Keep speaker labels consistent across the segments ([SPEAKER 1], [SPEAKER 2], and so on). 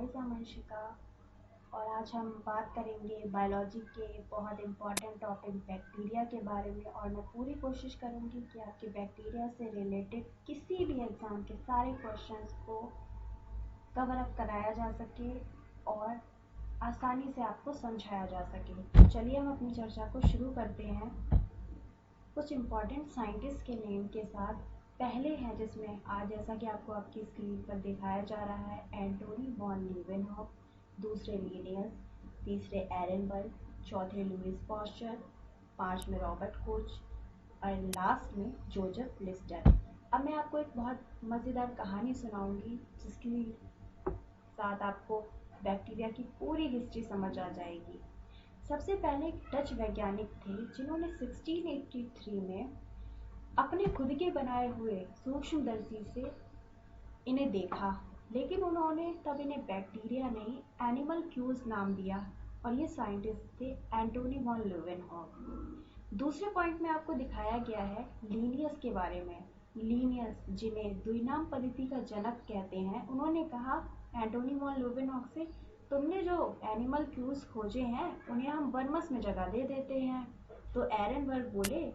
[SPEAKER 1] Guys, I'm Anshika और आज हम बात करेंगे बायोलॉजी के बहुत इम्पोर्टेंट टॉपिक बैक्टीरिया के बारे में। और मैं पूरी कोशिश करूंगी कि आपके बैक्टीरिया से रिलेटेड किसी भी एग्ज़ाम के सारे क्वेश्चंस को कवर अप कराया जा सके और आसानी से आपको समझाया जा सके। तो चलिए हम अपनी चर्चा को शुरू करते हैं कुछ इम्पोर्टेंट साइंटिस्ट के नेम के साथ। पहले हैं जिसमें आज जैसा कि आपको आपकी स्क्रीन पर दिखाया जा रहा है एंटोनी वॉन लीवेनहॉफ, दूसरे लिनियस, तीसरे एरेनबर्ग, चौथे लुईस पास्चर, पांचवें रॉबर्ट कोच और लास्ट में जोसेफ लिस्टर। अब मैं आपको एक बहुत मज़ेदार कहानी सुनाऊंगी जिसके साथ आपको बैक्टीरिया की पूरी हिस्ट्री समझ आ जाएगी। सबसे पहले एक डच वैज्ञानिक थे जिन्होंने 1683 में अपने खुद के बनाए हुए सूक्ष्मदर्शी से इन्हें देखा, लेकिन उन्होंने तब इन्हें बैक्टीरिया नहीं एनिमल क्यूज नाम दिया और ये साइंटिस्ट थे एंटोनी वॉन लीवेनहॉफ। दूसरे पॉइंट में आपको दिखाया गया है लीनियस के बारे में। लीनियस जिन्हें द्विनाम पद्धति का जनक कहते हैं, उन्होंने कहा एंटोनी वॉन लीवेनहॉफ से, तुमने जो एनिमल क्यूज खोजे हैं उन्हें हम वर्मस में जगह दे देते हैं। तो एरेनबर्ग बोले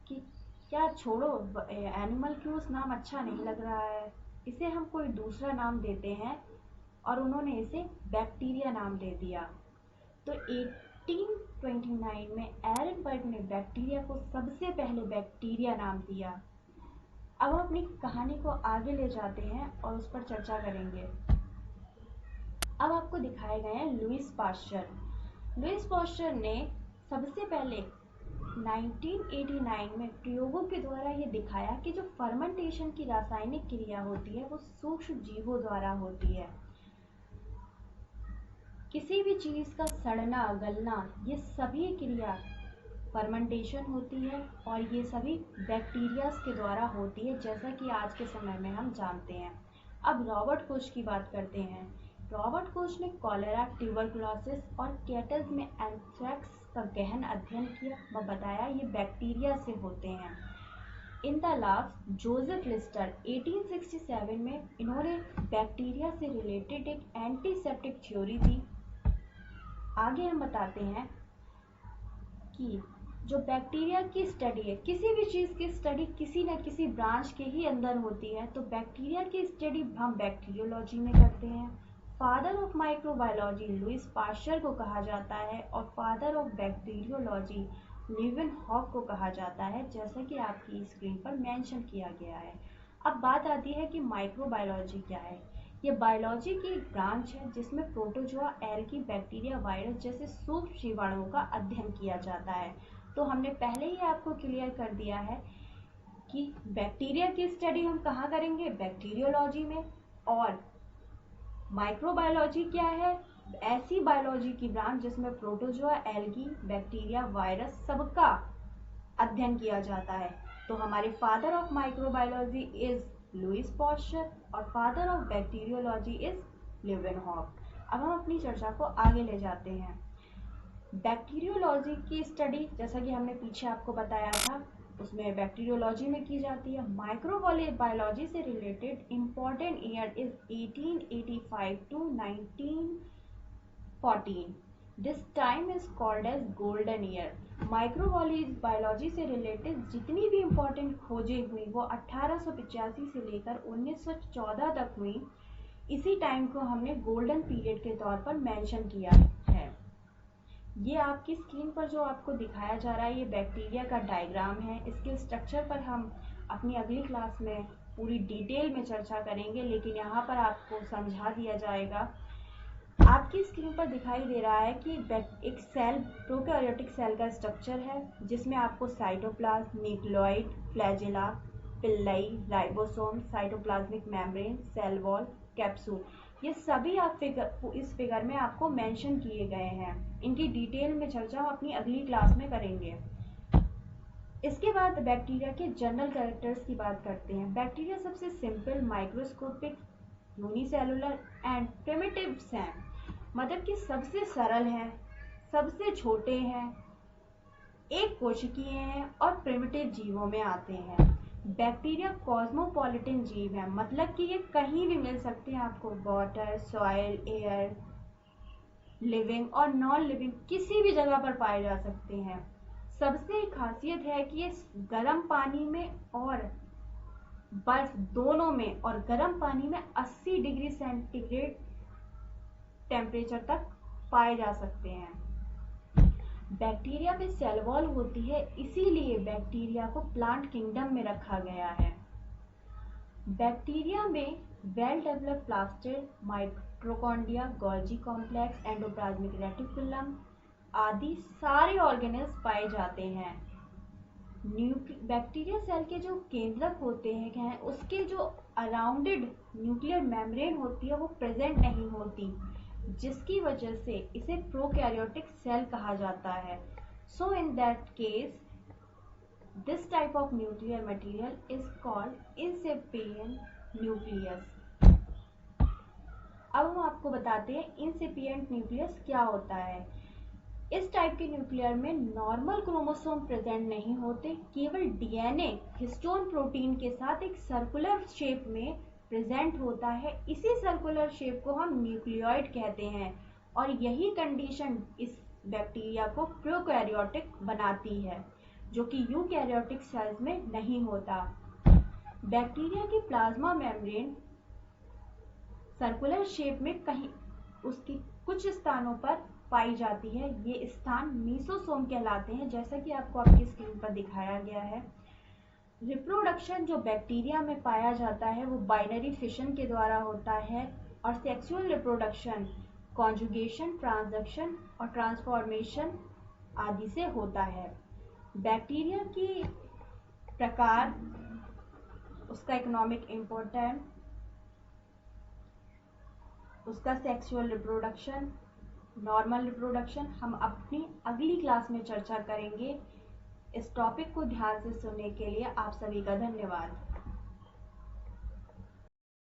[SPEAKER 1] कि क्या छोड़ो, एनिमल क्यूज नाम अच्छा नहीं लग रहा है, इसे हम कोई दूसरा नाम देते हैं, और उन्होंने इसे बैक्टीरिया नाम दे दिया। तो 1829 में एरेनबर्ग ने बैक्टीरिया को सबसे पहले बैक्टीरिया नाम दिया। अब हम अपनी कहानी को आगे ले जाते हैं और उस पर चर्चा करेंगे। अब आपको दिखाए गए हैं लुईस पास्चर। लुईस पास्चर ने सबसे पहले 1989 में प्रयोगों के द्वारा ये दिखाया कि जो फर्मेंटेशन की रासायनिक क्रिया होती है वो सूक्ष्म जीवों द्वारा होती है। किसी भी चीज़ का सड़ना गलना ये सभी क्रिया फर्मेंटेशन होती है और ये सभी बैक्टीरिया के द्वारा होती है, जैसा कि आज के समय में हम जानते हैं। अब रॉबर्ट कोच की बात करते हैं। रॉबर्ट कोच ने कॉलेरा, ट्यूबरकुलोसिस और कैटल्स में एंथ्रेक्स का गहन अध्ययन किया व बताया ये बैक्टीरिया से होते हैं। In the last Joseph Lister 1867 में इन्होंने बैक्टीरिया से रिलेटेड एक एंटीसेप्टिक थ्योरी दी। आगे हम बताते हैं कि जो बैक्टीरिया की स्टडी है, किसी भी चीज़ की स्टडी किसी न किसी ब्रांच के ही अंदर होती है, तो बैक्टीरिया की स्टडी हम बैक्टीरियोलॉजी में करते हैं। Father of microbiology Lewis pasture को कहा जाता है और फादर ऑफ बैक्टीरियोलॉजी लीवेनहॉफ को कहा जाता है, जैसा कि आपकी स्क्रीन पर मेंशन किया गया है। अब बात आती है कि माइक्रोबायोलॉजी क्या है। ये बायोलॉजी की एक ब्रांच है जिसमें प्रोटोजोआ, एल्गी, बैक्टीरिया, वायरस जैसे सूक्ष्म जीवाणुओं का अध्ययन किया जाता है। तो हमने पहले ही आपको क्लियर कर दिया है कि बैक्टीरिया की स्टडी हम कहाँ करेंगे, बैक्टीरियोलॉजी में। और माइक्रोबायोलॉजी क्या है, ऐसी बायोलॉजी की ब्रांच जिसमें प्रोटोजोआ, एल्गी, बैक्टीरिया, वायरस सबका अध्ययन किया जाता है। तो हमारे father of microbiology is Lewis pasture और फादर ऑफ बैक्टीरियोलॉजी इज लीवेनहॉफ। अब हम अपनी चर्चा को आगे ले जाते हैं। बैक्टीरियोलॉजी की स्टडी जैसा कि हमने पीछे आपको बताया था, उसमें बैक्टीरियोलॉजी में की जाती है। माइक्रोबायोलॉजी से related important year is 1885 to 1914। This time is called as golden year. Microbiology से रिलेटेड जितनी भी इम्पोर्टेंट खोजें हुई वो 1885 से लेकर 1914 तक हुई। इसी टाइम को हमने गोल्डन पीरियड के तौर पर मेंशन किया है। ये आपकी स्क्रीन पर जो आपको दिखाया जा रहा है ये बैक्टीरिया का डायग्राम है। इसके स्ट्रक्चर पर हम अपनी अगली क्लास में पूरी डिटेल में चर्चा करेंगे, लेकिन यहाँ पर आपको समझा दिया जाएगा। आपकी स्क्रीन पर दिखाई दे रहा है कि एक सेल, प्रोकैरियोटिक सेल का स्ट्रक्चर है जिसमें आपको cytoplasm, nucleoid, flagella, pili, ribosome, cytoplasmic membrane, cell wall, capsule, ये सभी आप इस फिगर में आपको मेंशन किए गए हैं। इनकी डिटेल में चर्चा हम अपनी अगली क्लास में करेंगे। इसके बाद बैक्टीरिया के जनरल कैरेक्टर्स की बात करते हैं। बैक्टीरिया सबसे simple, microscopic, unicellular and primitives हैं, मतलब कि सबसे सरल हैं, सबसे छोटे हैं, एक कोशिकीय हैं और प्रिमिटिव जीवों में आते हैं। बैक्टीरिया कॉस्मोपॉलिटन जीव है, मतलब कि ये कहीं भी मिल सकते हैं आपको, वाटर, सॉइल, एयर, लिविंग और नॉन लिविंग किसी भी जगह पर पाए जा सकते हैं। सबसे खासियत है कि ये गर्म पानी में और बर्फ दोनों में, और गर्म पानी में 80 डिग्री सेंटीग्रेड टेम्परेचर तक पाए जा सकते हैं। बैक्टीरिया में सेल वॉल होती है, इसीलिए बैक्टीरिया को प्लांट किंगडम में रखा गया है। बैक्टीरिया में well developed plastid, mitochondria, Golgi complex, endoplasmic reticulum आदि सारे ऑर्गेनेल्स पाए जाते हैं। बैक्टीरिया सेल के जो केंद्रक होते हैं उसके जो अराउंडेड न्यूक्लियर मेम्ब्रेन होती है वो प्रेजेंट नहीं होती, जिसकी वजह से इसे प्रोकैरियोटिक सेल कहा जाता है। So in that case this type of nuclear material is called incipient nucleus. अब हम आपको बताते हैं इंसिपिएंट न्यूक्लियस क्या होता है। इस टाइप के न्यूक्लियर में नॉर्मल क्रोमोसोम प्रेजेंट नहीं होते, केवल डीएनए हिस्टोन प्रोटीन के साथ एक सर्कुलर शेप में प्रेजेंट होता है। इसी सर्कुलर शेप को हम न्यूक्लियोइड कहते हैं, और यही कंडीशन इस बैक्टीरिया को प्रोकैरियोटिक बनाती है, जो कि यूकैरियोटिक सेल्स में नहीं होता। बैक्टीरिया की प्लाज्मा मेम्ब्रेन सर्कुलर शेप में कहीं उसकी कुछ स्थानों पर पाई जाती है। ये स्थान मीसोसोम कहलाते हैं, जैसा कि आपको आपकी स्क्रीन पर दिखाया गया है। रिप्रोडक्शन जो बैक्टीरिया में पाया जाता है वो बाइनरी फिशन के द्वारा होता है, और सेक्सुअल रिप्रोडक्शन कॉन्जुगेशन, ट्रांसडक्शन और ट्रांसफॉर्मेशन आदि से होता है। बैक्टीरिया की प्रकार, उसका इकोनॉमिक इम्पोर्टेंस, उसका सेक्सुअल रिप्रोडक्शन, नॉर्मल रिप्रोडक्शन हम अपनी अगली क्लास में चर्चा करेंगे। इस टॉपिक को ध्यान से सुनने के लिए आप सभी का धन्यवाद।